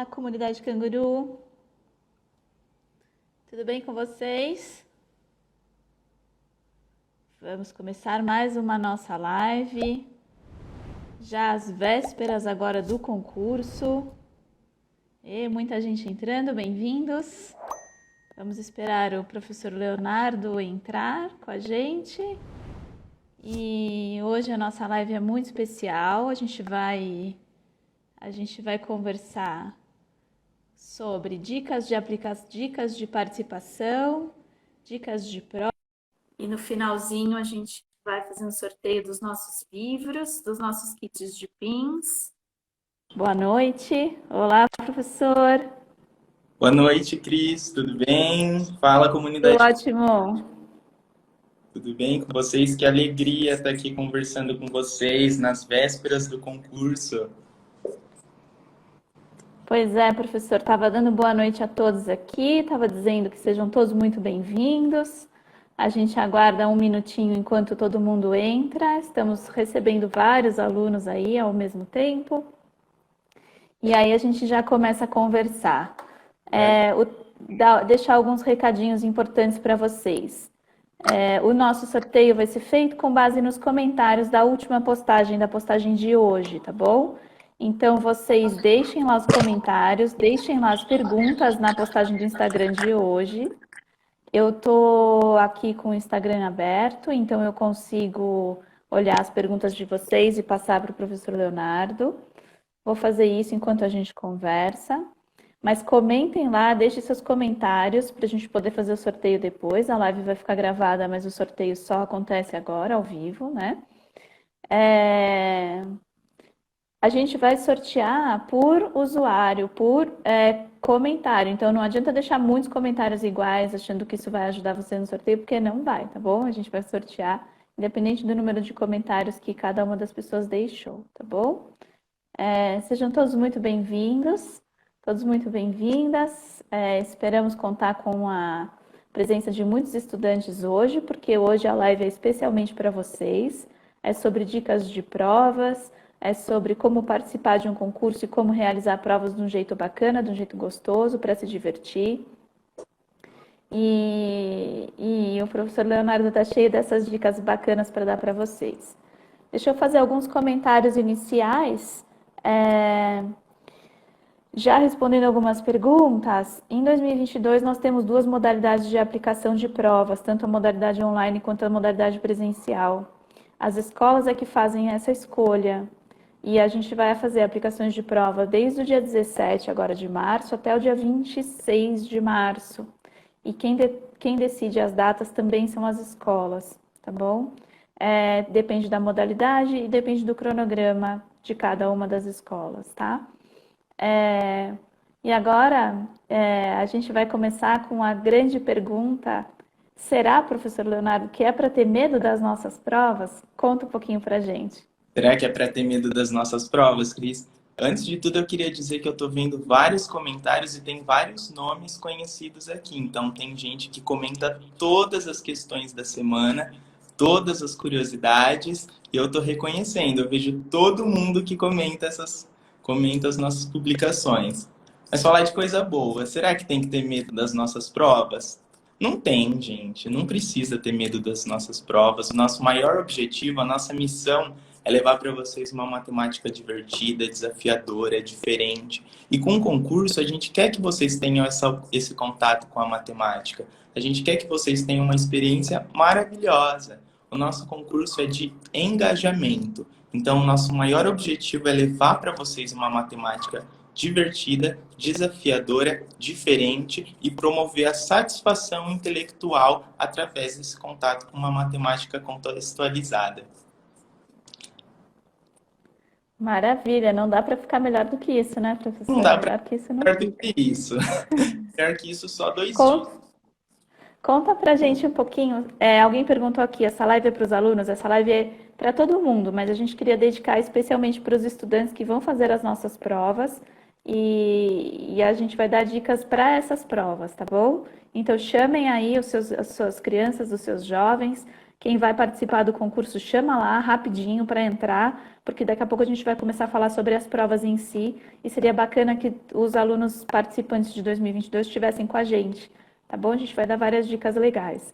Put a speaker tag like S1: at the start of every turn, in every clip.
S1: Comunidade Canguru. Tudo bem com vocês? Vamos começar mais uma nossa live. Já às vésperas agora do concurso. E muita gente entrando, bem-vindos. Vamos esperar o professor Leonardo entrar com a gente. E hoje a nossa live é muito especial. A gente vai conversar sobre dicas de aplicação, dicas de participação, dicas de prova. E no finalzinho a gente vai fazer um sorteio dos nossos livros, dos nossos kits de pins. Boa noite. Olá, professor.
S2: Boa noite, Cris. Tudo bem? Fala,
S1: Tudo
S2: comunidade.
S1: ótimo.
S2: Tudo bem com vocês? Que alegria estar aqui conversando com vocês nas vésperas do concurso.
S1: Pois é, professor. Estava dando boa noite a todos aqui. Estava dizendo que sejam todos muito bem-vindos. A gente aguarda um minutinho enquanto todo mundo entra. Estamos recebendo vários alunos aí ao mesmo tempo. E aí a gente já começa a conversar. Deixar alguns recadinhos importantes para vocês. O nosso sorteio vai ser feito com base nos comentários da última postagem, da postagem de hoje, tá bom? Então, vocês deixem lá os comentários, deixem lá as perguntas na postagem do Instagram de hoje. Eu tô aqui com o Instagram aberto, então eu consigo olhar as perguntas de vocês e passar para o professor Leonardo. Vou fazer isso enquanto a gente conversa. Mas comentem lá, deixem seus comentários para a gente poder fazer o sorteio depois. A live vai ficar gravada, mas o sorteio só acontece agora, ao vivo, né? A gente vai sortear por usuário, por comentário. Então, não adianta deixar muitos comentários iguais, achando que isso vai ajudar você no sorteio, porque não vai, tá bom? A gente vai sortear, independente do número de comentários que cada uma das pessoas deixou, tá bom? Sejam todos muito bem-vindos, todos muito bem-vindas. Esperamos contar com a presença de muitos estudantes hoje, porque hoje a live é especialmente para vocês. É sobre dicas de provas, é sobre como participar de um concurso e como realizar provas de um jeito bacana, de um jeito gostoso, para se divertir. E o professor Leonardo está cheio dessas dicas bacanas para dar para vocês. Deixa eu fazer alguns comentários iniciais. Já respondendo algumas perguntas, em 2022 nós temos duas modalidades de aplicação de provas, tanto a modalidade online quanto a modalidade presencial. As escolas é que fazem essa escolha e a gente vai fazer aplicações de prova desde o dia 17 agora de março até o dia 26 de março. E quem decide as datas também são as escolas, tá bom? Depende da modalidade e depende do cronograma de cada uma das escolas, tá? E agora a gente vai começar com a grande pergunta: será, professor Leonardo, que é para ter medo das nossas provas? Conta um pouquinho para a gente.
S2: Será que é para ter medo das nossas provas, Cris? Antes de tudo, eu queria dizer que eu estou vendo vários comentários e tem vários nomes conhecidos aqui. Então, tem gente que comenta todas as questões da semana, todas as curiosidades, e eu estou reconhecendo. Eu vejo todo mundo que comenta as nossas publicações. Mas falar de coisa boa, será que tem que ter medo das nossas provas? Não tem, gente. Não precisa ter medo das nossas provas. O nosso maior objetivo, a nossa missão é levar para vocês uma matemática divertida, desafiadora, diferente. E com o concurso, a gente quer que vocês tenham esse contato com a matemática. A gente quer que vocês tenham uma experiência maravilhosa. O nosso concurso é de engajamento. Então, o nosso maior objetivo é levar para vocês uma matemática divertida, desafiadora, diferente e promover a satisfação intelectual através desse contato com uma matemática contextualizada.
S1: Maravilha, não dá para ficar melhor do que isso, né,
S2: Não
S1: professor?
S2: dá para
S1: Melhor que isso não
S2: ficar do
S1: fica.
S2: que isso. Melhor que isso, só 2 dias.
S1: Conta, conta pra gente um pouquinho. Alguém perguntou aqui, essa live é para os alunos? Essa live é para todo mundo, mas a gente queria dedicar especialmente para os estudantes que vão fazer as nossas provas e a gente vai dar dicas para essas provas, tá bom? Então chamem aí as suas crianças, os seus jovens Quem vai participar do concurso, chama lá rapidinho para entrar, porque daqui a pouco a gente vai começar a falar sobre as provas em si, e seria bacana que os alunos participantes de 2022 estivessem com a gente, tá bom? A gente vai dar várias dicas legais.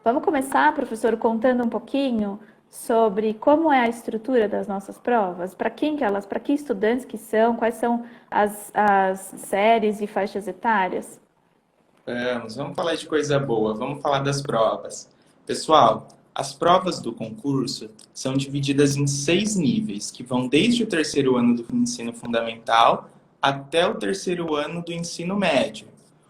S1: Vamos começar, professor, contando um pouquinho sobre como é a estrutura das nossas provas, para quem que elas, para que estudantes que são, quais são as séries e faixas etárias?
S2: Vamos falar de coisa boa, vamos falar das provas. Pessoal, as provas do concurso são divididas em 6 níveis, que vão desde o terceiro ano do ensino fundamental até o terceiro ano do ensino médio.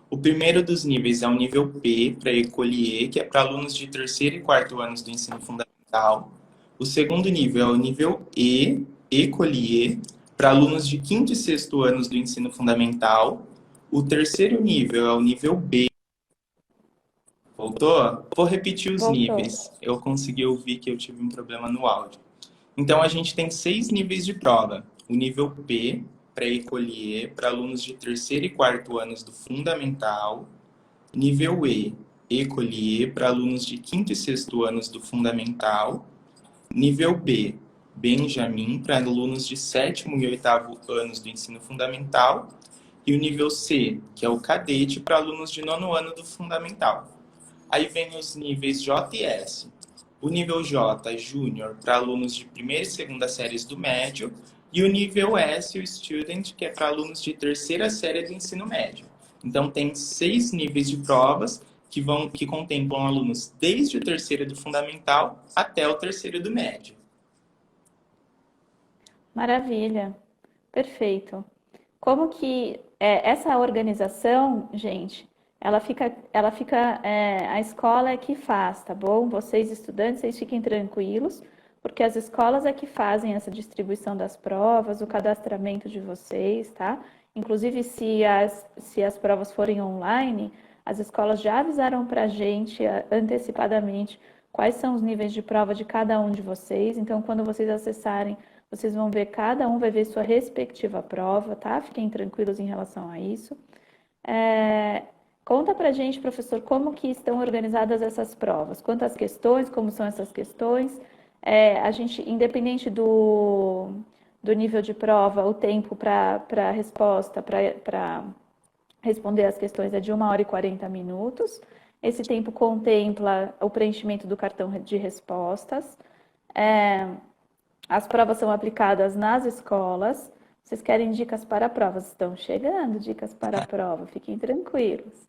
S2: O primeiro dos níveis é o nível P, para Écolier, que é para alunos de terceiro e quarto anos do ensino fundamental. O segundo nível é o nível E, Écolier, para alunos de quinto e sexto anos do ensino fundamental. O terceiro nível é o nível B. Voltou? Vou repetir os
S1: Voltou.
S2: níveis. Eu consegui ouvir que eu tive um problema no áudio. Então, a gente tem 6 níveis de prova. O nível P, pré-écolier, para alunos de terceiro e quarto anos do fundamental. Nível E, écolier, para alunos de quinto e sexto anos do fundamental. Nível B, Benjamin, para alunos de sétimo e oitavo anos do ensino fundamental. E o nível C, que é o cadete, para alunos de nono ano do fundamental. Aí vem os níveis J e S. O nível J é Júnior, para alunos de primeira e segunda séries do médio. E o nível S, o Student, que é para alunos de terceira série do ensino médio. Então, tem 6 níveis de provas que contemplam alunos desde o terceiro do fundamental até o terceiro do médio.
S1: Maravilha, perfeito. Como que essa organização, gente, a escola é que faz, tá bom? Vocês estudantes, vocês fiquem tranquilos, porque as escolas é que fazem essa distribuição das provas, o cadastramento de vocês, tá? Inclusive, se as provas forem online, as escolas já avisaram para a gente antecipadamente quais são os níveis de prova de cada um de vocês. Então, quando vocês acessarem, vocês vão ver, cada um vai ver sua respectiva prova, tá? Fiquem tranquilos em relação a isso. Conta pra gente, professor, como que estão organizadas essas provas? Quantas questões, como são essas questões? A gente, independente do nível de prova, o tempo para resposta, para responder as questões é de 1 hora e 40 minutos. Esse tempo contempla o preenchimento do cartão de respostas. As provas são aplicadas nas escolas. Vocês querem dicas para provas? Estão chegando dicas para a prova, fiquem tranquilos.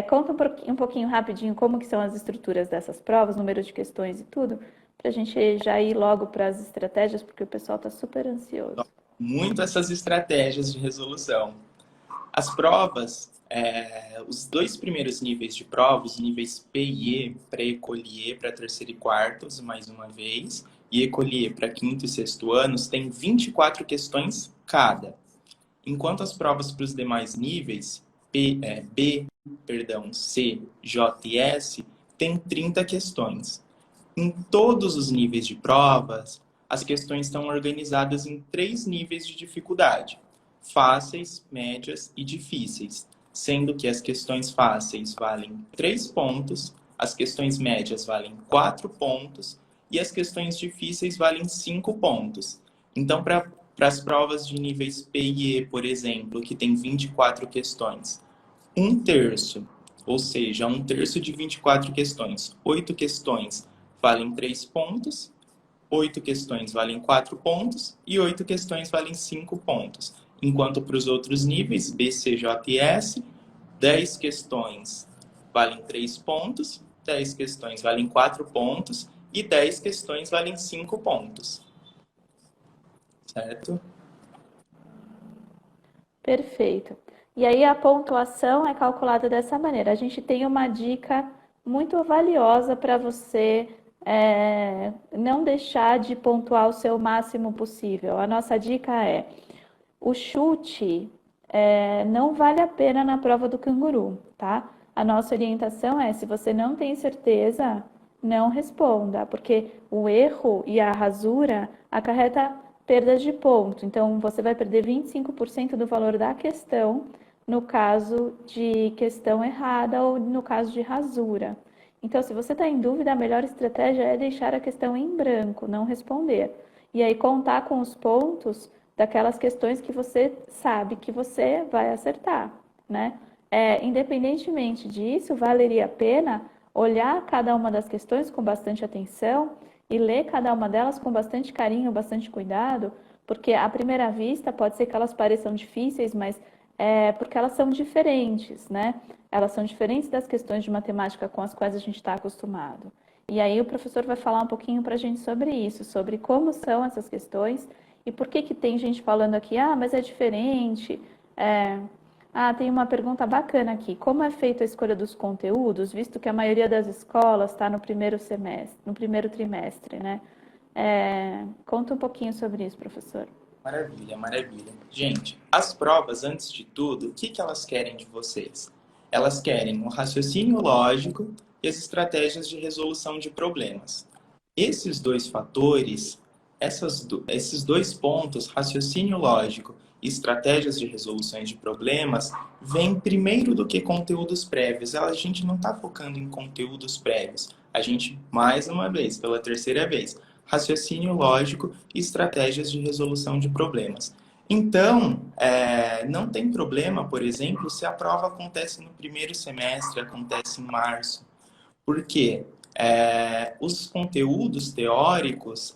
S1: Conta um pouquinho rapidinho como que são as estruturas dessas provas, número de questões e tudo, para a gente já ir logo para as estratégias, porque o pessoal está super ansioso.
S2: Muito essas estratégias de resolução. As provas, os 2 primeiros níveis de prova, os níveis P e E, pré-écolier para terceiro e quartos, mais uma vez, e écolier para quinto e sexto anos, tem 24 questões cada. Enquanto as provas para os demais níveis, B, C, J e S, tem 30 questões. Em todos os níveis de provas, as questões estão organizadas em 3 níveis de dificuldade: fáceis, médias e difíceis, sendo que as questões fáceis valem 3 pontos, as questões médias valem 4 pontos e as questões difíceis valem 5 pontos. Então, para as provas de níveis P e E, por exemplo, que tem 24 questões, 1/3, ou seja, 1/3 de 24 questões, 8 questões valem 3 pontos, 8 questões valem 4 pontos e 8 questões valem 5 pontos. Enquanto para os outros níveis, B, C, J e S, 10 questões valem 3 pontos, 10 questões valem 4 pontos e 10 questões valem 5 pontos. Certo?
S1: Perfeito. E aí a pontuação é calculada dessa maneira. A gente tem uma dica muito valiosa para você não deixar de pontuar o seu máximo possível. A nossa dica é: o chute não vale a pena na prova do canguru, tá? A nossa orientação é: se você não tem certeza, não responda, porque o erro e a rasura acarreta perdas de ponto. Então, você vai perder 25% do valor da questão no caso de questão errada ou no caso de rasura. Então, se você está em dúvida, a melhor estratégia é deixar a questão em branco, não responder. E aí contar com os pontos daquelas questões que você sabe que você vai acertar, né? Independentemente disso, valeria a pena olhar cada uma das questões com bastante atenção e ler cada uma delas com bastante carinho, bastante cuidado, porque à primeira vista pode ser que elas pareçam difíceis, mas é porque elas são diferentes, né? Elas são diferentes das questões de matemática com as quais a gente está acostumado. E aí o professor vai falar um pouquinho para a gente sobre isso, sobre como são essas questões e por que que tem gente falando aqui, ah, mas é diferente. É... Ah, tem uma pergunta bacana aqui. Como é feita a escolha dos conteúdos, visto que a maioria das escolas está no primeiro semestre, no primeiro trimestre, né? Conta um pouquinho sobre isso, professor.
S2: Maravilha, maravilha. Gente, as provas, antes de tudo, o que que elas querem de vocês? Elas querem o raciocínio lógico e as estratégias de resolução de problemas. Esses dois fatores, esses dois pontos, raciocínio lógico e estratégias de resoluções de problemas, vêm primeiro do que conteúdos prévios. A gente não está focando em conteúdos prévios. A gente, mais uma vez, pela terceira vez, raciocínio lógico e estratégias de resolução de problemas. Então, não tem problema, por exemplo, se a prova acontece no primeiro semestre, acontece em março. Por quê? Os conteúdos teóricos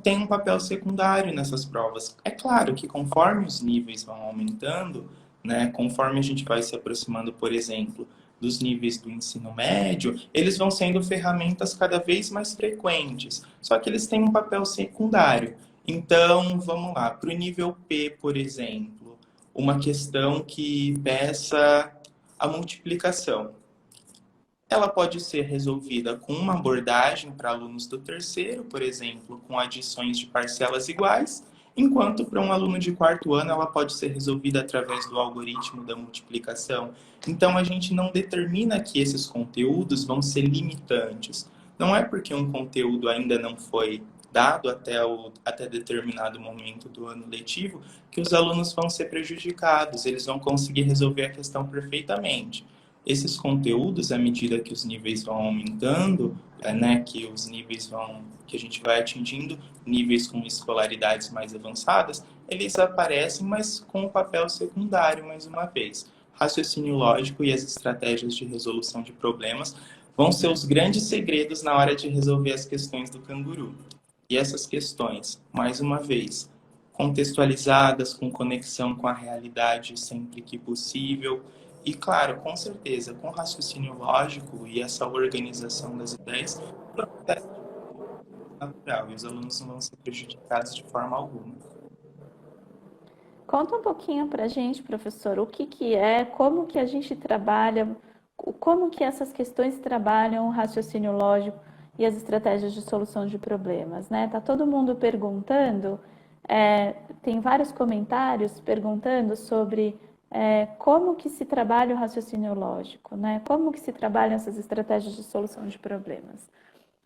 S2: têm um papel secundário nessas provas. É claro que conforme os níveis vão aumentando, né, conforme a gente vai se aproximando, por exemplo, dos níveis do ensino médio, eles vão sendo ferramentas cada vez mais frequentes, só que eles têm um papel secundário. Então, vamos lá, para o nível P, por exemplo, uma questão que peça a multiplicação. Ela pode ser resolvida com uma abordagem para alunos do terceiro, por exemplo, com adições de parcelas iguais, enquanto para um aluno de quarto ano ela pode ser resolvida através do algoritmo da multiplicação. Então a gente não determina que esses conteúdos vão ser limitantes. Não é porque um conteúdo ainda não foi dado até determinado momento do ano letivo que os alunos vão ser prejudicados, eles vão conseguir resolver a questão perfeitamente. Esses conteúdos, à medida que os níveis vão aumentando, né, que a gente vai atingindo níveis com escolaridades mais avançadas, eles aparecem, mas com um papel secundário, mais uma vez. Raciocínio lógico e as estratégias de resolução de problemas vão ser os grandes segredos na hora de resolver as questões do canguru. E essas questões, mais uma vez, contextualizadas, com conexão com a realidade sempre que possível, e, claro, com certeza, com raciocínio lógico e essa organização das ideias, o processo é natural e os alunos não vão ser prejudicados de forma alguma.
S1: Conta um pouquinho para a gente, professor, o que que é, como que a gente trabalha, como que essas questões trabalham o raciocínio lógico e as estratégias de solução de problemas, né? Tá todo mundo perguntando, tem vários comentários perguntando sobre como que se trabalha o raciocínio lógico, né? Como que se trabalham essas estratégias de solução de problemas.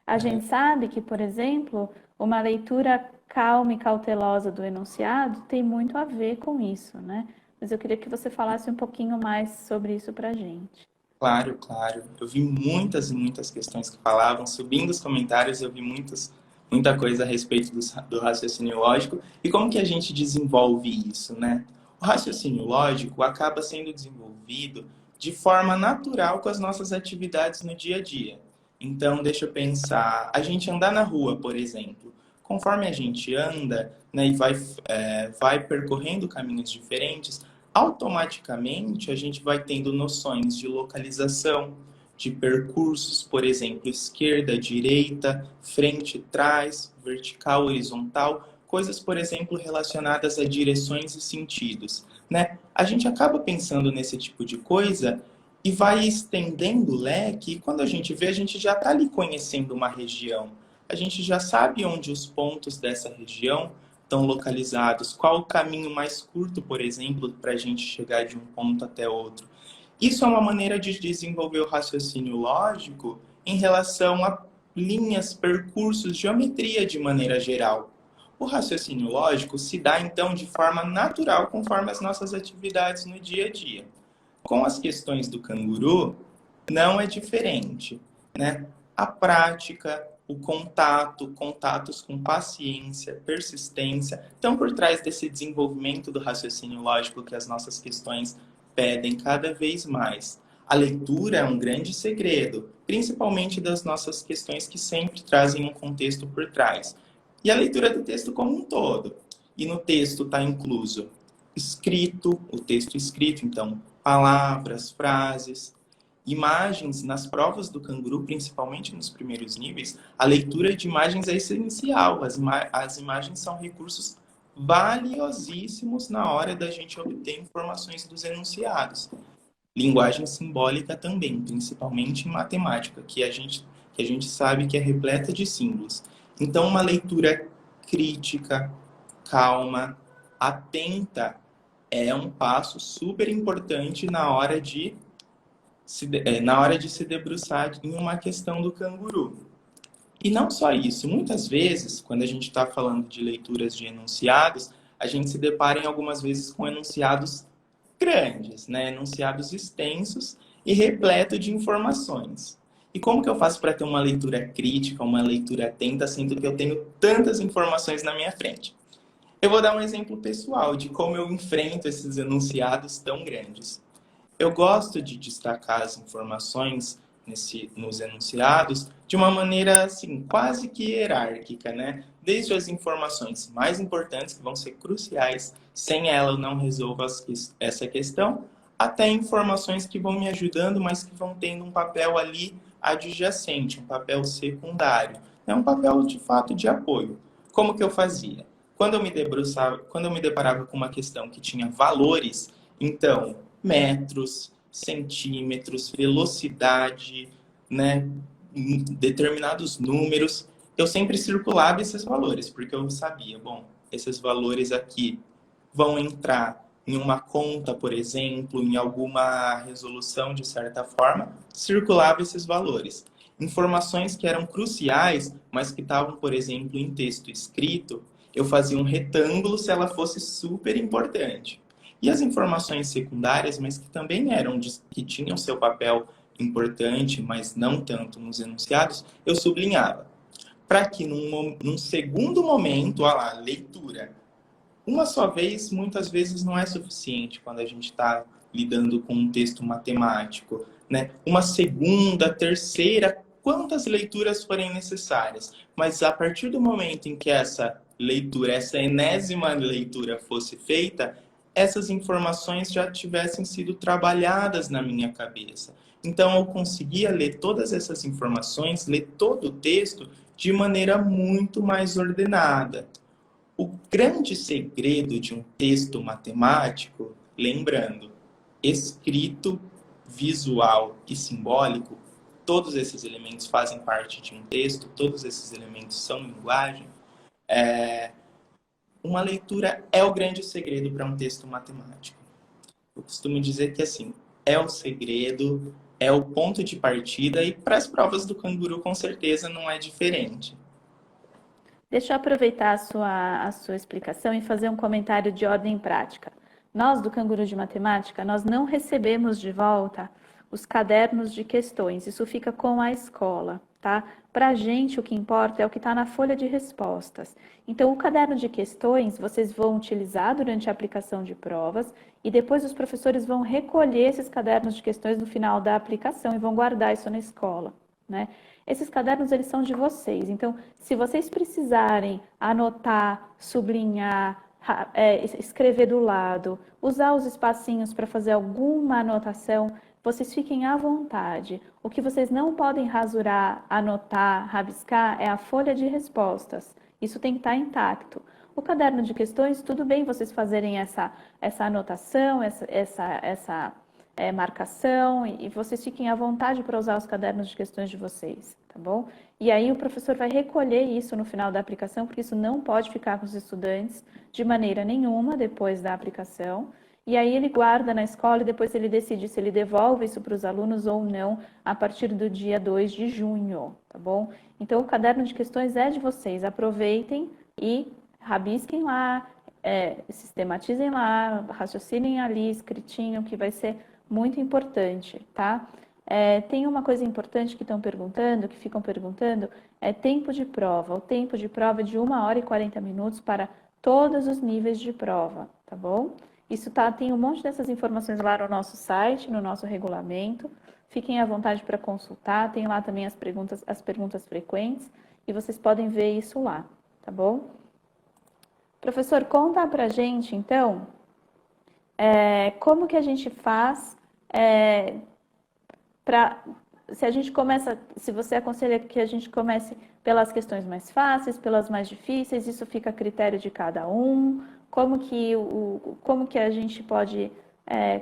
S1: A gente sabe que, por exemplo, uma leitura calma e cautelosa do enunciado tem muito a ver com isso, né? Mas eu queria que você falasse um pouquinho mais sobre isso para a gente.
S2: Claro, claro. Eu vi muitas e muitas questões que falavam, subindo os comentários, eu vi muita coisa a respeito do raciocínio lógico e como que a gente desenvolve isso, né? O raciocínio lógico acaba sendo desenvolvido de forma natural com as nossas atividades no dia a dia. Então, deixa eu pensar, a gente andar na rua, por exemplo. Conforme a gente anda, né, e vai percorrendo caminhos diferentes, automaticamente a gente vai tendo noções de localização, de percursos, por exemplo, esquerda, direita, frente, trás, vertical, horizontal, coisas, por exemplo, relacionadas a direções e sentidos, né? A gente acaba pensando nesse tipo de coisa e vai estendendo o leque, e quando a gente vê, a gente já está ali conhecendo uma região. A gente já sabe onde os pontos dessa região estão localizados, qual o caminho mais curto, por exemplo, para a gente chegar de um ponto até outro. Isso é uma maneira de desenvolver o raciocínio lógico em relação a linhas, percursos, geometria de maneira geral. O raciocínio lógico se dá, então, de forma natural conforme as nossas atividades no dia a dia. Com as questões do canguru, não é diferente, né? A prática, o contato, contatos com paciência, persistência, estão por trás desse desenvolvimento do raciocínio lógico que as nossas questões pedem cada vez mais. A leitura é um grande segredo, principalmente das nossas questões que sempre trazem um contexto por trás. E a leitura do texto como um todo. E no texto está incluso escrito, o texto escrito, então, palavras, frases, imagens. Nas provas do Canguru, principalmente nos primeiros níveis, a leitura de imagens é essencial. As imagens são recursos valiosíssimos na hora da gente obter informações dos enunciados. Linguagem simbólica também, principalmente em matemática, que a gente sabe que é repleta de símbolos. Então, uma leitura crítica, calma, atenta, é um passo super importante na hora de se debruçar em uma questão do canguru. E não só isso, muitas vezes, quando a gente está falando de leituras de enunciados, a gente se depara em algumas vezes com enunciados grandes, né? Enunciados extensos e repleto de informações. E como que eu faço para ter uma leitura crítica, uma leitura atenta, sendo que eu tenho tantas informações na minha frente? Eu vou dar um exemplo pessoal de como eu enfrento esses enunciados tão grandes. Eu gosto de destacar as informações nos enunciados de uma maneira assim, quase que hierárquica, né? Desde as informações mais importantes, que vão ser cruciais, sem ela eu não resolvo essa questão, até informações que vão me ajudando, mas que vão tendo um papel ali adjacente, um papel secundário. É um papel de fato de apoio. Como que eu fazia? Quando eu me deparava com uma questão que tinha valores, então metros, centímetros, velocidade, né, determinados números, eu sempre circulava esses valores, porque eu sabia, bom, esses valores aqui vão entrar em uma conta, por exemplo, em alguma resolução de certa forma, circulava esses valores. Informações que eram cruciais, mas que estavam, por exemplo, em texto escrito, eu fazia um retângulo se ela fosse super importante. E as informações secundárias, mas que também que tinham seu papel importante, mas não tanto nos enunciados, eu sublinhava. Para que num segundo momento, olha lá, leitura. Uma só vez, muitas vezes, não é suficiente quando a gente está lidando com um texto matemático, né? Uma segunda, terceira, quantas leituras forem necessárias. Mas a partir do momento em que essa leitura, essa enésima leitura fosse feita, essas informações já tivessem sido trabalhadas na minha cabeça. Então, eu conseguia ler todas essas informações, ler todo o texto de maneira muito mais ordenada. O grande segredo de um texto matemático, lembrando, escrito, visual e simbólico, todos esses elementos fazem parte de um texto, todos esses elementos são linguagem. Uma leitura é o grande segredo para um texto matemático. Eu costumo dizer que assim, é o segredo, é o ponto de partida e para as provas do canguru com certeza não é diferente.
S1: Deixa eu aproveitar a sua explicação e fazer um comentário de ordem prática. Nós, do Canguru de Matemática, nós não recebemos de volta os cadernos de questões. Isso fica com a escola, tá? Para a gente, o que importa é o que está na folha de respostas. Então, o caderno de questões vocês vão utilizar durante a aplicação de provas e depois os professores vão recolher esses cadernos de questões no final da aplicação e vão guardar isso na escola, né? Esses cadernos, eles são de vocês. Então, se vocês precisarem anotar, sublinhar, escrever do lado, usar os espacinhos para fazer alguma anotação, vocês fiquem à vontade. O que vocês não podem rasurar, anotar, rabiscar é a folha de respostas. Isso tem que estar intacto. O caderno de questões, tudo bem vocês fazerem essa anotação, essa marcação, e vocês fiquem à vontade para usar os cadernos de questões de vocês, tá bom? E aí o professor vai recolher isso no final da aplicação, porque isso não pode ficar com os estudantes de maneira nenhuma depois da aplicação. E aí ele guarda na escola e depois ele decide se ele devolve isso para os alunos ou não a partir do dia 2 de junho, tá bom? Então o caderno de questões é de vocês, aproveitem e rabisquem lá, sistematizem lá, raciocinem ali escritinho, que vai ser muito importante, tá? Tem uma coisa importante que estão perguntando, que ficam perguntando, é tempo de prova. O tempo de prova é de 1 hora e 40 minutos para todos os níveis de prova, tá bom? Isso tem um monte dessas informações lá no nosso site, no nosso regulamento. Fiquem à vontade para consultar, tem lá também as perguntas frequentes e vocês podem ver isso lá, tá bom? Professor, conta pra gente, então, como que a gente faz se a gente começa, se você aconselha que a gente comece pelas questões mais fáceis, pelas mais difíceis, isso fica a critério de cada um, como que a gente pode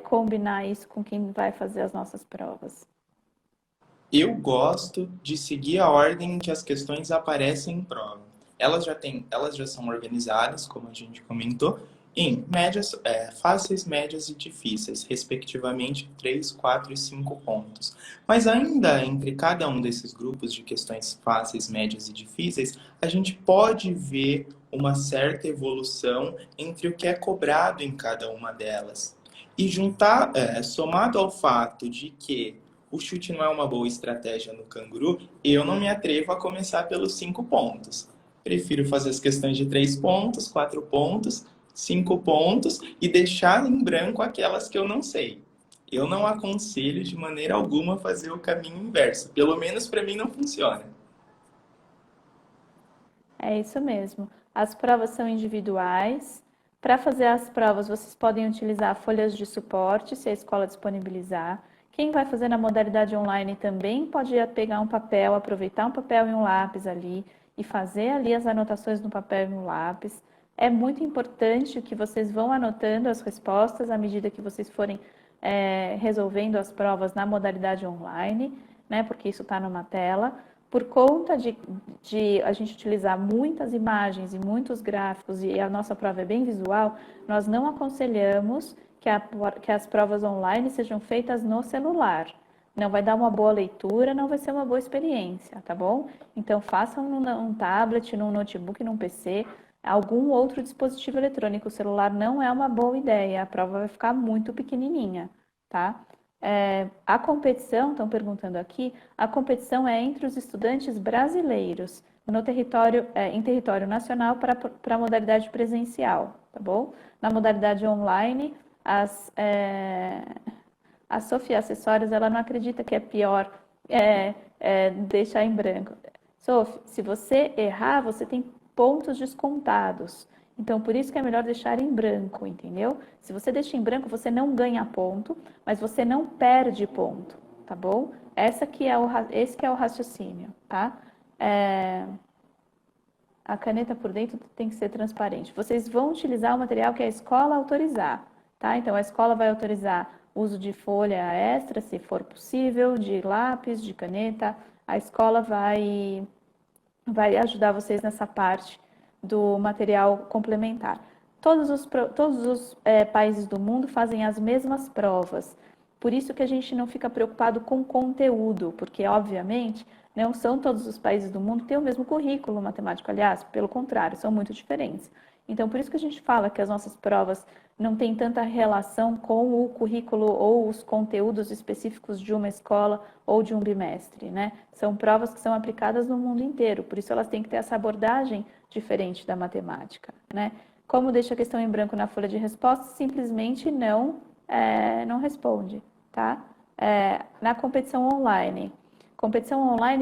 S1: combinar isso com quem vai fazer as nossas provas?
S2: Eu gosto de seguir a ordem em que as questões aparecem em prova. Elas já são organizadas, como a gente comentou, em médias, fáceis, médias e difíceis, respectivamente 3, 4 e 5 pontos. Mas ainda entre cada um desses grupos de questões fáceis, médias e difíceis, a gente pode ver uma certa evolução entre o que é cobrado em cada uma delas. E somado ao fato de que o chute não é uma boa estratégia no canguru, eu não me atrevo a começar pelos 5 pontos. Prefiro fazer as questões de 3 pontos, 4 pontos, 5 pontos e deixar em branco aquelas que eu não sei. Eu não aconselho de maneira alguma fazer o caminho inverso. Pelo menos para mim não funciona.
S1: É isso mesmo. As provas são individuais. Para fazer as provas, vocês podem utilizar folhas de suporte, se a escola disponibilizar. Quem vai fazer na modalidade online também pode pegar um papel, aproveitar um papel e um lápis ali e fazer ali as anotações no papel e no lápis. É muito importante que vocês vão anotando as respostas à medida que vocês forem resolvendo as provas na modalidade online, né? Porque isso está numa tela. Por conta de a gente utilizar muitas imagens e muitos gráficos e a nossa prova é bem visual, nós não aconselhamos que as provas online sejam feitas no celular. Não vai dar uma boa leitura, não vai ser uma boa experiência, tá bom? Então façam num tablet, num notebook, num PC, algum outro dispositivo eletrônico. O celular não é uma boa ideia, a prova vai ficar muito pequenininha, tá? A competição, estão perguntando aqui, a competição é entre os estudantes brasileiros em território nacional para a modalidade presencial, tá bom? Na modalidade online, a Sofia Acessórios, ela não acredita que é pior deixar em branco. Sofia, se você errar, você tem pontos descontados. Então, por isso que é melhor deixar em branco, entendeu? Se você deixa em branco, você não ganha ponto, mas você não perde ponto, tá bom? Esse que é o raciocínio, tá? A caneta por dentro tem que ser transparente. Vocês vão utilizar o material que a escola autorizar, tá? Então, a escola vai autorizar o uso de folha extra, se for possível, de lápis, de caneta. A escola vai ajudar vocês nessa parte do material complementar. Todos os países do mundo fazem as mesmas provas. Por isso que a gente não fica preocupado com conteúdo, porque, obviamente, não são todos os países do mundo que têm o mesmo currículo matemático. Aliás, pelo contrário, são muito diferentes. Então, por isso que a gente fala que as nossas provas não têm tanta relação com o currículo ou os conteúdos específicos de uma escola ou de um bimestre, né? São provas que são aplicadas no mundo inteiro, por isso elas têm que ter essa abordagem diferente da matemática, né? Como deixa a questão em branco na folha de resposta, simplesmente não responde, tá? Na competição online,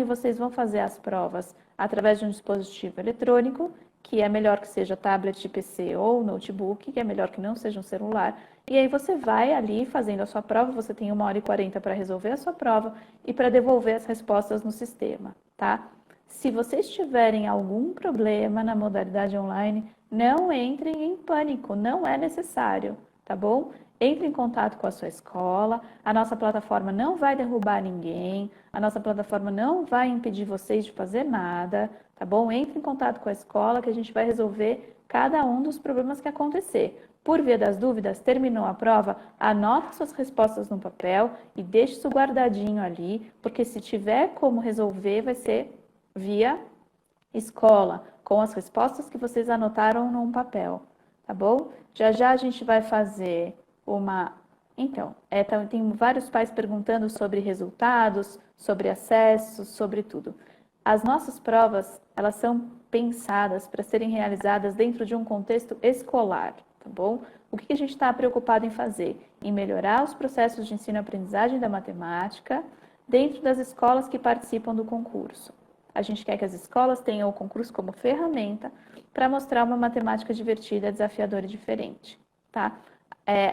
S1: vocês vão fazer as provas através de um dispositivo eletrônico, que é melhor que seja tablet de PC ou notebook, que é melhor que não seja um celular. E aí você vai ali fazendo a sua prova, você tem 1 hora e 40 para resolver a sua prova e para devolver as respostas no sistema, tá? Se vocês tiverem algum problema na modalidade online, não entrem em pânico, não é necessário, tá bom? Entre em contato com a sua escola, a nossa plataforma não vai derrubar ninguém, a nossa plataforma não vai impedir vocês de fazer nada, tá bom? Entre em contato com a escola que a gente vai resolver cada um dos problemas que acontecer. Por via das dúvidas, terminou a prova, anote suas respostas no papel e deixe isso guardadinho ali, porque se tiver como resolver, vai ser via escola, com as respostas que vocês anotaram num papel, tá bom? Já já a gente vai fazer Então, tem vários pais perguntando sobre resultados, sobre acessos, sobre tudo. As nossas provas, elas são pensadas para serem realizadas dentro de um contexto escolar, tá bom? O que a gente está preocupado em fazer? Em melhorar os processos de ensino-aprendizagem da matemática dentro das escolas que participam do concurso. A gente quer que as escolas tenham o concurso como ferramenta para mostrar uma matemática divertida, desafiadora e diferente, tá?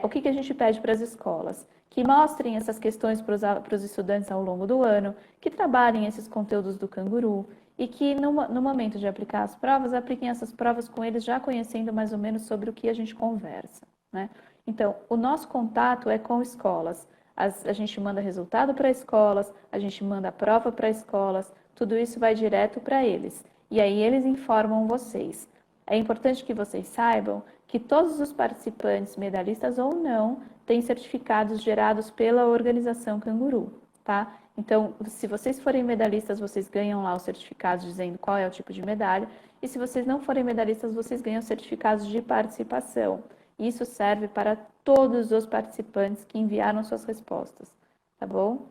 S1: O que a gente pede para as escolas? Que mostrem essas questões para os estudantes ao longo do ano, que trabalhem esses conteúdos do Canguru e que no momento de aplicar as provas, apliquem essas provas com eles já conhecendo mais ou menos sobre o que a gente conversa, né? Então, o nosso contato é com escolas. A gente manda resultado para escolas, a gente manda prova para escolas, tudo isso vai direto para eles. E aí eles informam vocês. É importante que vocês saibam que todos os participantes, medalhistas ou não, têm certificados gerados pela organização Canguru, tá? Então, se vocês forem medalhistas, vocês ganham lá os certificados dizendo qual é o tipo de medalha. E se vocês não forem medalhistas, vocês ganham certificados de participação. Isso serve para todos os participantes que enviaram suas respostas, tá bom?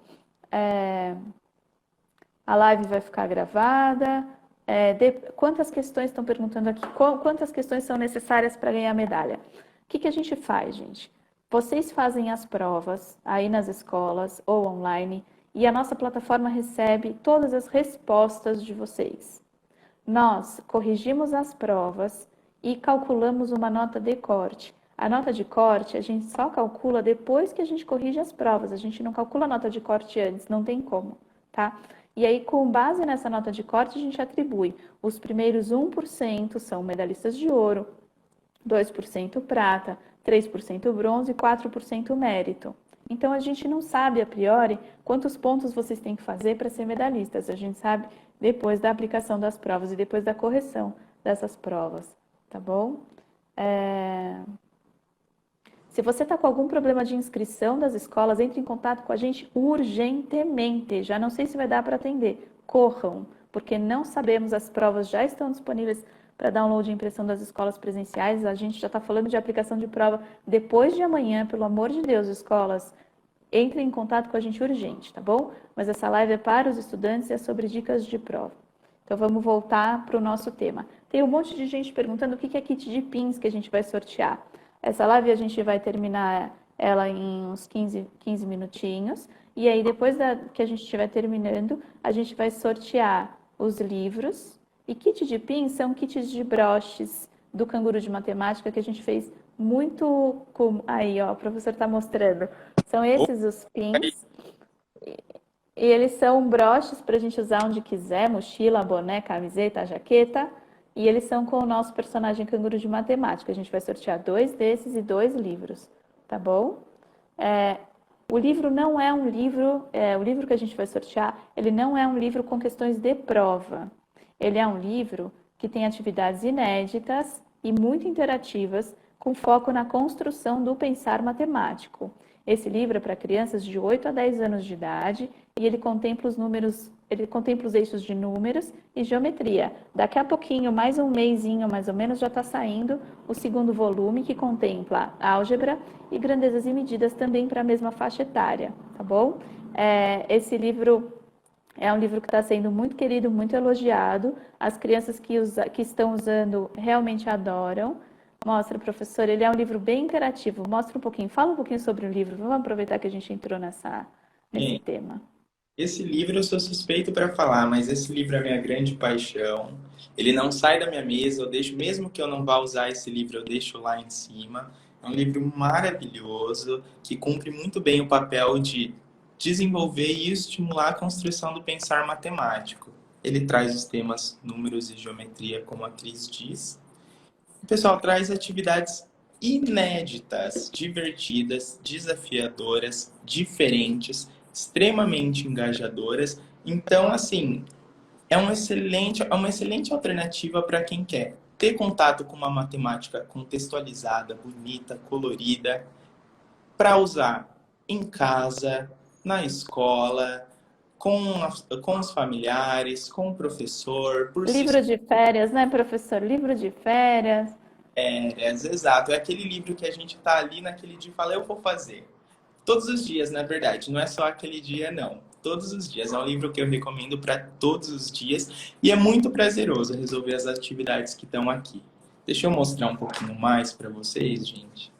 S1: A live vai ficar gravada. Quantas questões estão perguntando aqui? Quantas questões são necessárias para ganhar medalha? O que a gente faz, gente? Vocês fazem as provas aí nas escolas ou online e a nossa plataforma recebe todas as respostas de vocês. Nós corrigimos as provas e calculamos uma nota de corte. A nota de corte a gente só calcula depois que a gente corrige as provas. A gente não calcula a nota de corte antes, não tem como, tá? E aí, com base nessa nota de corte, a gente atribui. Os primeiros 1% são medalhistas de ouro, 2% prata, 3% bronze e 4% mérito. Então, a gente não sabe, a priori, quantos pontos vocês têm que fazer para ser medalhistas. A gente sabe depois da aplicação das provas e depois da correção dessas provas, tá bom? Se você está com algum problema de inscrição das escolas, entre em contato com a gente urgentemente. Já não sei se vai dar para atender. Corram, porque não sabemos, as provas já estão disponíveis para download e impressão das escolas presenciais. A gente já está falando de aplicação de prova depois de amanhã, pelo amor de Deus, escolas. Entrem em contato com a gente urgente, tá bom? Mas essa live é para os estudantes e é sobre dicas de prova. Então vamos voltar para o nosso tema. Tem um monte de gente perguntando o que é kit de pins que a gente vai sortear. Essa live a gente vai terminar ela em uns 15 minutinhos. E aí, depois que a gente estiver terminando, a gente vai sortear os livros. E kit de pins são kits de broches do Canguru de Matemática que a gente fez muito... Aí, ó, o professor está mostrando. São esses os pins. E eles são broches para a gente usar onde quiser, mochila, boné, camiseta, jaqueta. E eles são com o nosso personagem Canguru de Matemática. A gente vai sortear 2 desses e 2 livros, tá bom? O livro não é um livro, o livro que a gente vai sortear, ele não é um livro com questões de prova. Ele é um livro que tem atividades inéditas e muito interativas, com foco na construção do pensar matemático. Esse livro é para crianças de 8 a 10 anos de idade e ele contempla os eixos de números e geometria. Daqui a pouquinho, mais um mesinho mais ou menos, já está saindo o segundo volume, que contempla álgebra e grandezas e medidas também para a mesma faixa etária, tá bom? Esse livro é um livro que está sendo muito querido, muito elogiado. As crianças que estão usando realmente adoram. Mostra, professor, ele é um livro bem interativo. Mostra um pouquinho, fala um pouquinho sobre o livro. Vamos aproveitar que a gente entrou nesse tema.
S2: Esse livro eu sou suspeito para falar, mas esse livro é a minha grande paixão. Ele não sai da minha mesa, eu deixo, mesmo que eu não vá usar esse livro, eu deixo lá em cima. É um livro maravilhoso, que cumpre muito bem o papel de desenvolver e estimular a construção do pensar matemático. Ele traz os temas números e geometria, como a Cris diz. O pessoal traz atividades inéditas, divertidas, desafiadoras, diferentes, extremamente engajadoras. Então, assim, é uma excelente alternativa para quem quer ter contato com uma matemática contextualizada, bonita, colorida, para usar em casa, na escola, com os familiares, com o professor.
S1: Livro de férias, né, professor? Livro de férias.
S2: Exato. É aquele livro que a gente tá ali naquele dia e fala, eu vou fazer. Todos os dias, na verdade, não é só aquele dia, não. Todos os dias. É um livro que eu recomendo para todos os dias e é muito prazeroso resolver as atividades que estão aqui. Deixa eu mostrar um pouquinho mais para vocês, gente.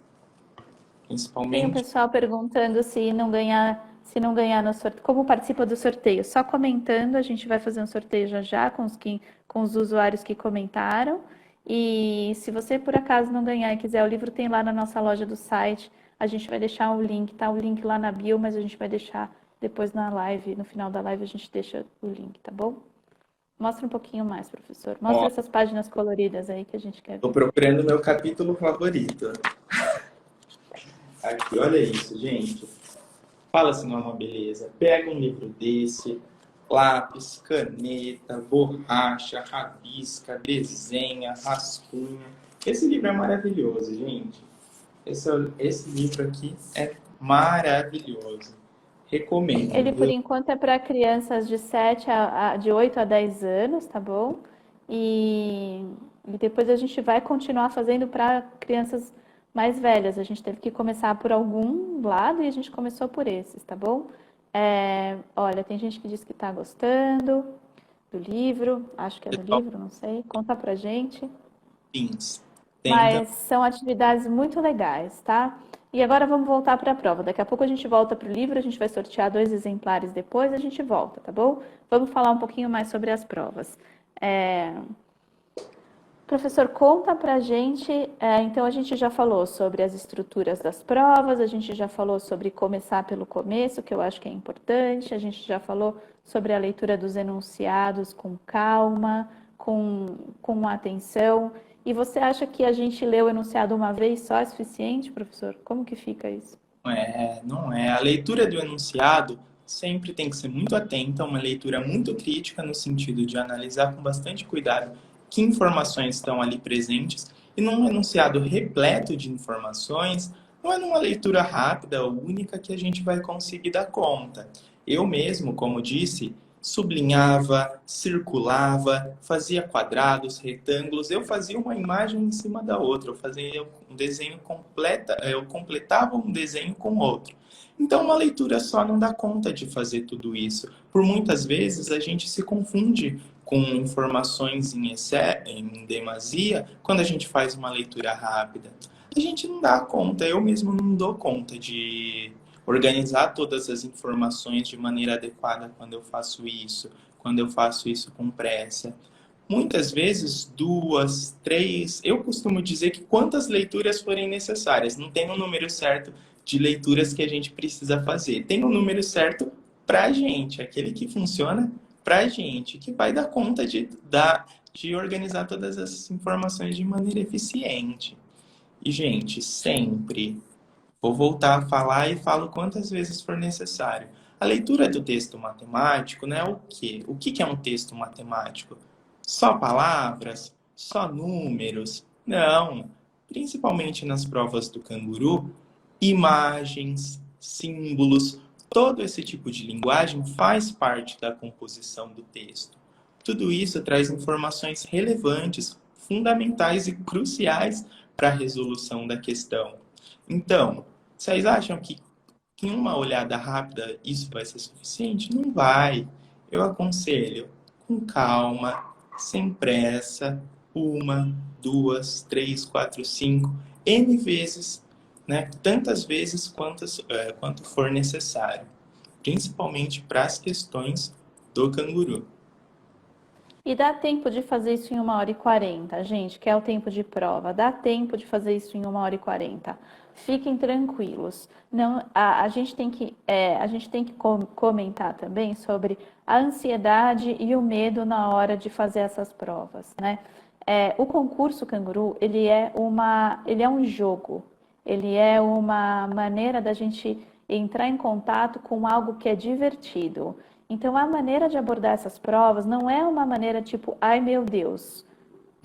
S1: Tem um
S2: Principalmente.
S1: pessoal perguntando se não ganhar no sorteio, como participa do sorteio? Só comentando, a gente vai fazer um sorteio já já com os usuários que comentaram. E se você por acaso não ganhar e quiser, o livro tem lá na nossa loja do site. A gente vai deixar o link, tá? O link lá na bio, mas a gente vai deixar depois na live, no final da live a gente deixa o link, tá bom? Mostra um pouquinho mais, professor. Mostra
S2: Ó,
S1: essas páginas coloridas aí que a gente quer
S2: tô
S1: ver.
S2: procurando meu capítulo favorito. Aqui, olha isso, gente. Fala se não é uma beleza. Pega um livro desse, lápis, caneta, borracha, rabisca, desenha, rascunha. Esse livro é maravilhoso, gente. Esse livro aqui é maravilhoso. Recomendo,
S1: Ele, por
S2: viu?
S1: enquanto, é para crianças de 8 a 10 anos, tá bom? E, e depois a gente vai continuar fazendo para crianças mais velhas. A gente teve que começar por algum lado e a gente começou por esses, tá bom? Olha, tem gente que diz que está gostando do livro, acho que é do
S2: Pessoal,
S1: livro, não sei. Conta pra gente.
S2: pins. Tenta.
S1: Mas são atividades muito legais, tá? E agora vamos voltar para a prova. Daqui a pouco a gente volta para o livro, a gente vai sortear 2 exemplares depois, a gente volta, tá bom? Vamos falar um pouquinho mais sobre as provas. É... Professor, conta pra gente. Então, a gente já falou sobre as estruturas das provas, a gente já falou sobre começar pelo começo, que eu acho que é importante, a gente já falou sobre a leitura dos enunciados com calma, com atenção. E você acha que a gente lê o enunciado uma vez só é suficiente, professor? Como que fica isso?
S2: Não é. A leitura do enunciado sempre tem que ser muito atenta, uma leitura muito crítica no sentido de analisar com bastante cuidado que informações estão ali presentes e num enunciado repleto de informações, não é numa leitura rápida ou única que a gente vai conseguir dar conta. Eu mesmo, como disse, sublinhava, circulava, fazia quadrados, retângulos, eu fazia uma imagem em cima da outra, eu fazia um desenho completa, eu completava um desenho com outro. Então, uma leitura só não dá conta de fazer tudo isso. Por muitas vezes, a gente se confunde com informações em demasia quando a gente faz uma leitura rápida. A gente não dá conta, eu mesmo não dou conta de organizar todas as informações de maneira adequada quando eu faço isso com pressa. Muitas vezes, 2, 3, eu costumo dizer que quantas leituras forem necessárias, não tem um número certo de leituras que a gente precisa fazer, tem um número certo para a gente, aquele que funciona para a gente, que vai dar conta de organizar todas essas informações de maneira eficiente. E, gente, sempre vou voltar a falar e falo quantas vezes for necessário. A leitura do texto matemático não é o quê? O que é um texto matemático? Só palavras? Só números? Não. Principalmente nas provas do canguru, imagens, símbolos, todo esse tipo de linguagem faz parte da composição do texto. Tudo isso traz informações relevantes, fundamentais e cruciais para a resolução da questão. Então, vocês acham que em uma olhada rápida isso vai ser suficiente? Não vai. Eu aconselho com calma, sem pressa, uma, duas, três, quatro, cinco, N vezes, né? Tantas vezes quanto for necessário, principalmente para as questões do canguru.
S1: E dá tempo de fazer isso em 1h40, gente, que é o tempo de prova. Dá tempo de fazer isso em 1h40. Fiquem tranquilos. Não, a gente tem que comentar também sobre a ansiedade e o medo na hora de fazer essas provas, né? O concurso Canguru, ele é um jogo. Ele é uma maneira da gente entrar em contato com algo que é divertido. Então, a maneira de abordar essas provas não é uma maneira tipo, ai meu Deus,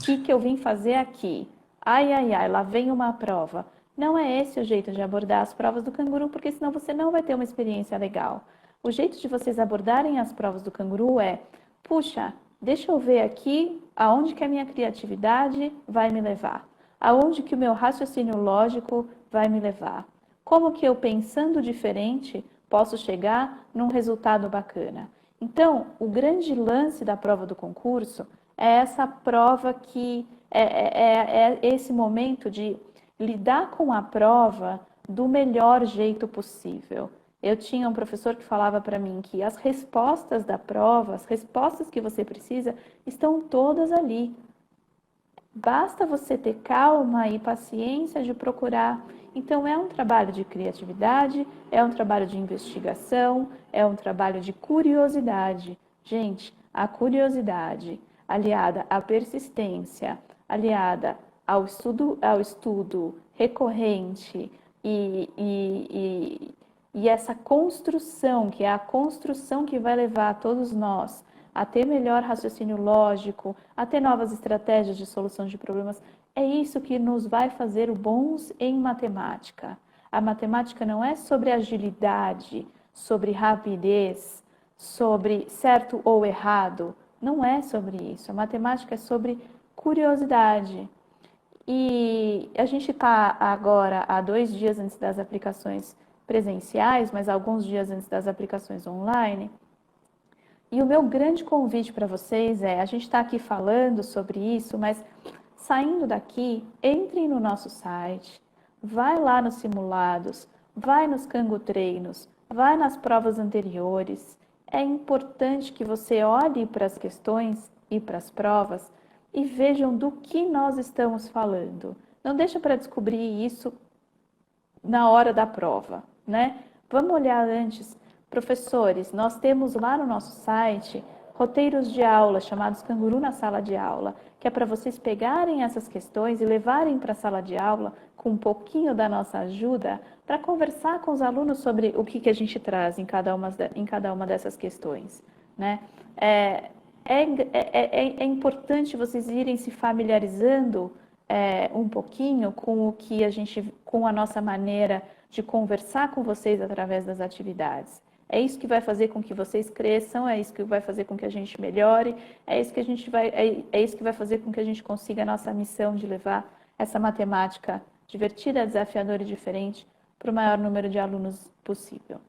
S1: o que eu vim fazer aqui? Ai, ai, ai, lá vem uma prova. Não é esse o jeito de abordar as provas do canguru, porque senão você não vai ter uma experiência legal. O jeito de vocês abordarem as provas do canguru é, puxa, deixa eu ver aqui aonde que a minha criatividade vai me levar, aonde que o meu raciocínio lógico vai me levar. Como que eu, pensando diferente, posso chegar num resultado bacana? Então, o grande lance da prova do concurso é essa prova que é esse momento de lidar com a prova do melhor jeito possível. Eu tinha um professor que falava para mim que as respostas da prova, as respostas que você precisa, estão todas ali. Basta você ter calma e paciência de procurar. Então, é um trabalho de criatividade, é um trabalho de investigação, é um trabalho de curiosidade. Gente, a curiosidade aliada à persistência, aliada ao estudo recorrente e essa construção, que é a construção que vai levar todos nós a ter melhor raciocínio lógico, a ter novas estratégias de solução de problemas, é isso que nos vai fazer bons em matemática. A matemática não é sobre agilidade, sobre rapidez, sobre certo ou errado. Não é sobre isso. A matemática é sobre curiosidade. E a gente está agora há 2 dias antes das aplicações presenciais, mas alguns dias antes das aplicações online. E o meu grande convite para vocês é, a gente está aqui falando sobre isso, mas saindo daqui, entrem no nosso site, vai lá nos simulados, vai nos Kangoo Treinos, vai nas provas anteriores. É importante que você olhe para as questões e para as provas e vejam do que nós estamos falando. Não deixa para descobrir isso na hora da prova, né? Vamos olhar antes. Professores, nós temos lá no nosso site roteiros de aula chamados Canguru na Sala de Aula, que é para vocês pegarem essas questões e levarem para a sala de aula com um pouquinho da nossa ajuda para conversar com os alunos sobre o que a gente traz em cada uma dessas questões, né? É importante vocês irem se familiarizando um pouquinho com com a nossa maneira de conversar com vocês através das atividades. É isso que vai fazer com que vocês cresçam, é isso que vai fazer com que a gente melhore, é isso que vai fazer com que a gente consiga a nossa missão de levar essa matemática divertida, desafiadora e diferente para o maior número de alunos possível.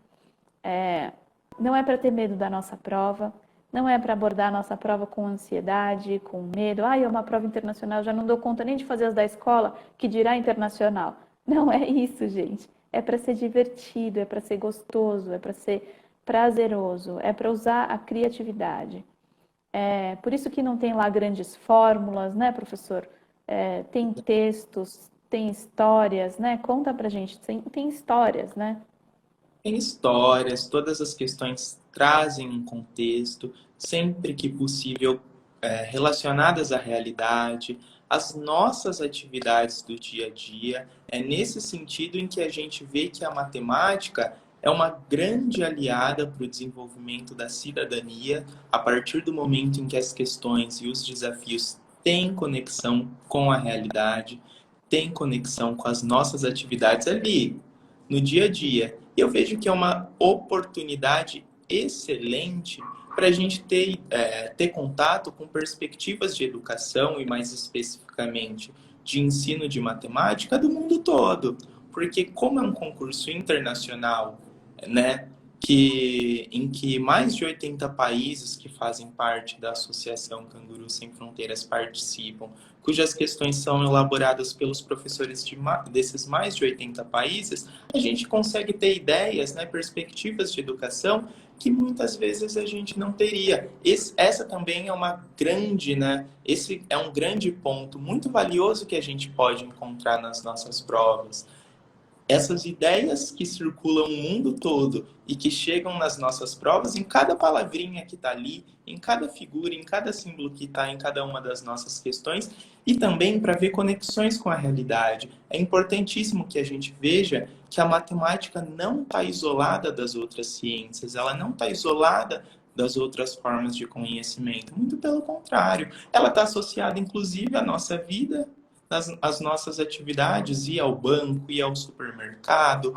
S1: Não é para ter medo da nossa prova, não é para abordar a nossa prova com ansiedade, com medo. É uma prova internacional, já não dou conta nem de fazer as da escola, que dirá internacional. Não é isso, gente. É para ser divertido, é para ser gostoso, é para ser prazeroso, é para usar a criatividade. Por isso que não tem lá grandes fórmulas, né, professor? Tem textos, tem histórias, né? Conta pra gente, tem histórias, né?
S2: Tem histórias, todas as questões trazem um contexto, sempre que possível, relacionadas à realidade, às nossas atividades do dia a dia. É nesse sentido em que a gente vê que a matemática é uma grande aliada para o desenvolvimento da cidadania, a partir do momento em que as questões e os desafios têm conexão com a realidade, têm conexão com as nossas atividades ali, no dia a dia. Eu vejo que é uma oportunidade excelente para a gente ter contato com perspectivas de educação e, mais especificamente, de ensino de matemática do mundo todo. Porque, como é um concurso internacional, né, em que mais de 80 países que fazem parte da Associação Canguru Sem Fronteiras participam, cujas questões são elaboradas pelos professores desses mais de 80 países, a gente consegue ter ideias, né, perspectivas de educação que muitas vezes a gente não teria. Essa também é uma grande, né, esse é um grande ponto muito valioso que a gente pode encontrar nas nossas provas. Essas ideias que circulam o mundo todo e que chegam nas nossas provas, em cada palavrinha que está ali, em cada figura, em cada símbolo que está em cada uma das nossas questões, e também para ver conexões com a realidade. É importantíssimo que a gente veja que a matemática não está isolada das outras ciências, ela não está isolada das outras formas de conhecimento. Muito pelo contrário, ela está associada, inclusive, à nossa vida, as nossas atividades, ir ao banco, ir ao supermercado,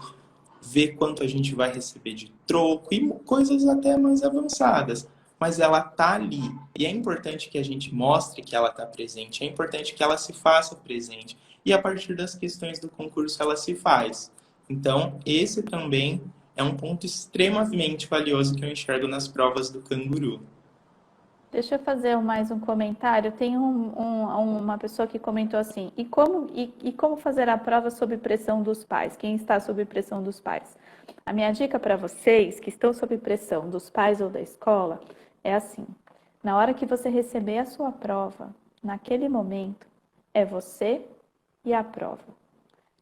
S2: ver quanto a gente vai receber de troco e coisas até mais avançadas. Mas ela está ali e é importante que a gente mostre que ela está presente, é importante que ela se faça presente. E a partir das questões do concurso ela se faz. Então, esse também é um ponto extremamente valioso que eu enxergo nas provas do Canguru.
S1: Deixa eu fazer mais um comentário. Tem uma pessoa que comentou assim: e como fazer a prova sob pressão dos pais? Quem está sob pressão dos pais? A minha dica para vocês que estão sob pressão dos pais ou da escola é assim: na hora que você receber a sua prova, naquele momento, é você e a prova.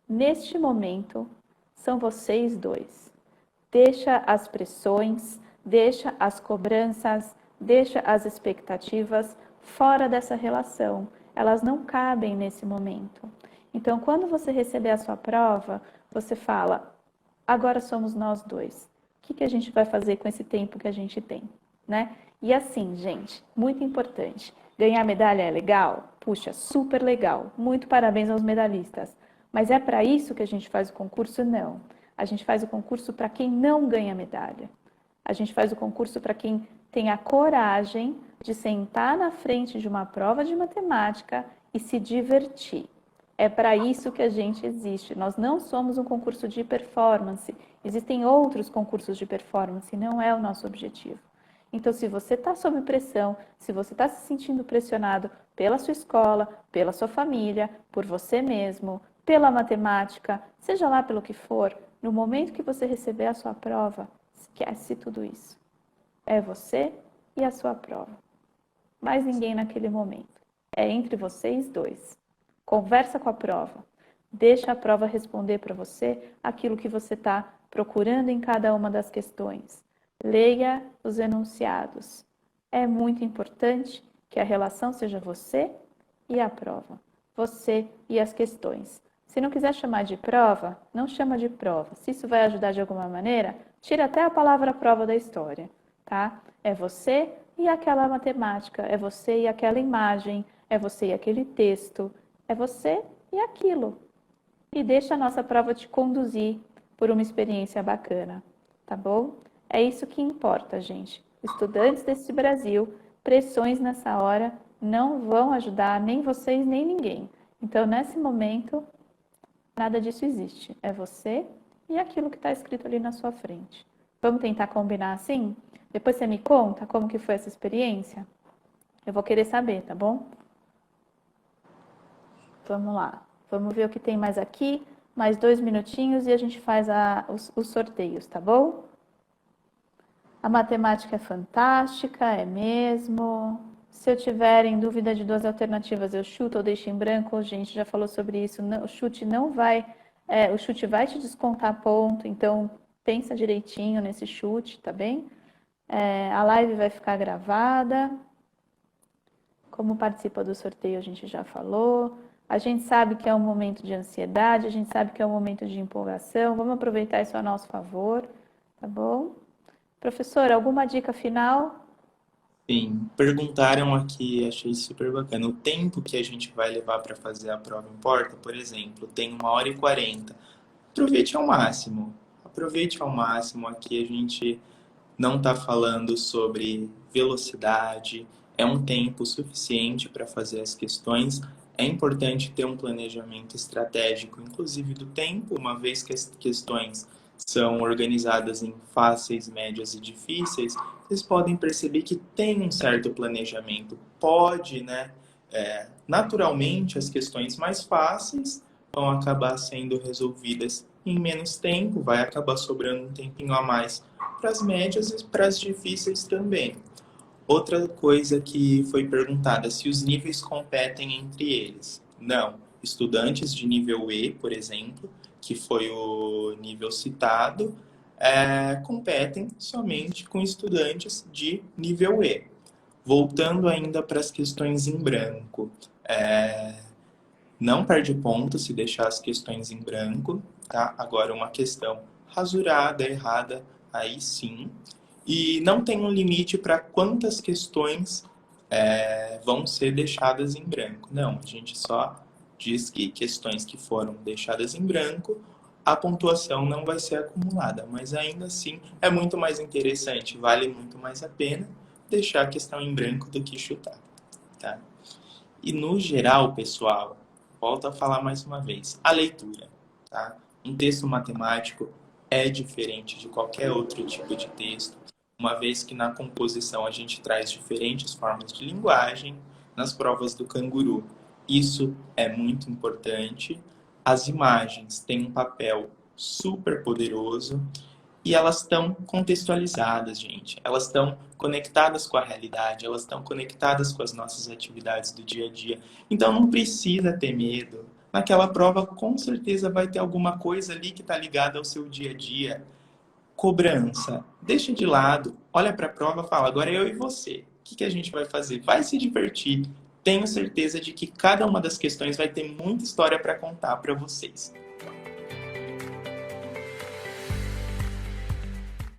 S1: Neste momento, são vocês dois. Deixa as pressões, deixa as cobranças, deixa as expectativas fora dessa relação. Elas não cabem nesse momento. Então, quando você receber a sua prova, você fala: agora somos nós dois. O que a gente vai fazer com esse tempo que a gente tem, né? E assim, gente, muito importante. Ganhar medalha é legal? Puxa, super legal. Muito parabéns aos medalhistas. Mas é para isso que a gente faz o concurso? Não. A gente faz o concurso para quem não ganha medalha. A gente faz o concurso para quem tem a coragem de sentar na frente de uma prova de matemática e se divertir. É para isso que a gente existe. Nós não somos um concurso de performance. Existem outros concursos de performance, não é o nosso objetivo. Então, se você está sob pressão, se você está se sentindo pressionado pela sua escola, pela sua família, por você mesmo, pela matemática, seja lá pelo que for, no momento que você receber a sua prova, esquece tudo isso. É você e a sua prova. Mais ninguém naquele momento. É entre vocês dois. Conversa com a prova. Deixa a prova responder para você aquilo que você está procurando em cada uma das questões. Leia os enunciados. É muito importante que a relação seja você e a prova. Você e as questões. Se não quiser chamar de prova, não chama de prova. Se isso vai ajudar de alguma maneira, tira até a palavra prova da história, tá? É você e aquela matemática, é você e aquela imagem, é você e aquele texto, é você e aquilo. E deixa a nossa prova te conduzir por uma experiência bacana, tá bom? É isso que importa, gente. Estudantes desse Brasil, pressões nessa hora não vão ajudar nem vocês nem ninguém. Então, nesse momento, nada disso existe. É você e aquilo que está escrito ali na sua frente. Vamos tentar combinar assim? Depois você me conta como que foi essa experiência? Eu vou querer saber, tá bom? Vamos lá. Vamos ver o que tem mais aqui. Mais 2 minutinhos e a gente faz os sorteios, tá bom? A matemática é fantástica, é mesmo. Se eu tiver em dúvida de 2 alternativas, eu chuto ou deixo em branco. A gente já falou sobre isso. O chute não vai, o chute vai te descontar ponto. Então pensa direitinho nesse chute, tá bem? A live vai ficar gravada. Como participa do sorteio, a gente já falou. A gente sabe que é um momento de ansiedade, a gente sabe que é um momento de empolgação. Vamos aproveitar isso a nosso favor, tá bom? Professor, alguma dica final?
S2: Sim, perguntaram aqui, achei super bacana. O tempo que a gente vai levar para fazer a prova importa? Por exemplo, tem 1h40. Aproveite ao máximo. Aproveite ao máximo. Aqui a gente não está falando sobre velocidade, é um tempo suficiente para fazer as questões. É importante ter um planejamento estratégico, inclusive do tempo, uma vez que as questões são organizadas em fáceis, médias e difíceis, vocês podem perceber que tem um certo planejamento. Pode, né? Naturalmente, as questões mais fáceis vão acabar sendo resolvidas em menos tempo, vai acabar sobrando um tempinho a mais para as médias e para as difíceis também. Outra coisa que foi perguntada, se os níveis competem entre eles. Não. Estudantes de nível E, por exemplo, que foi o nível citado, competem somente com estudantes de nível E. Voltando ainda para as questões em branco. Não perde ponto se deixar as questões em branco, tá? Agora, uma questão rasurada, errada, aí sim. E não tem um limite para quantas questões vão ser deixadas em branco. Não, a gente só diz que questões que foram deixadas em branco, a pontuação não vai ser acumulada. Mas ainda assim, é muito mais interessante, vale muito mais a pena deixar a questão em branco do que chutar, tá? E no geral, pessoal, volto a falar mais uma vez, a leitura, tá? Um texto matemático é diferente de qualquer outro tipo de texto, uma vez que na composição a gente traz diferentes formas de linguagem nas provas do Canguru. Isso é muito importante. As imagens têm um papel super poderoso e elas estão contextualizadas, gente. Elas estão conectadas com a realidade, elas estão conectadas com as nossas atividades do dia a dia. Então não precisa ter medo. Naquela prova, com certeza vai ter alguma coisa ali que está ligada ao seu dia a dia. Cobrança. Deixa de lado, olha para a prova e fala, agora é eu e você. O que a gente vai fazer? Vai se divertir. Tenho certeza de que cada uma das questões vai ter muita história para contar para vocês.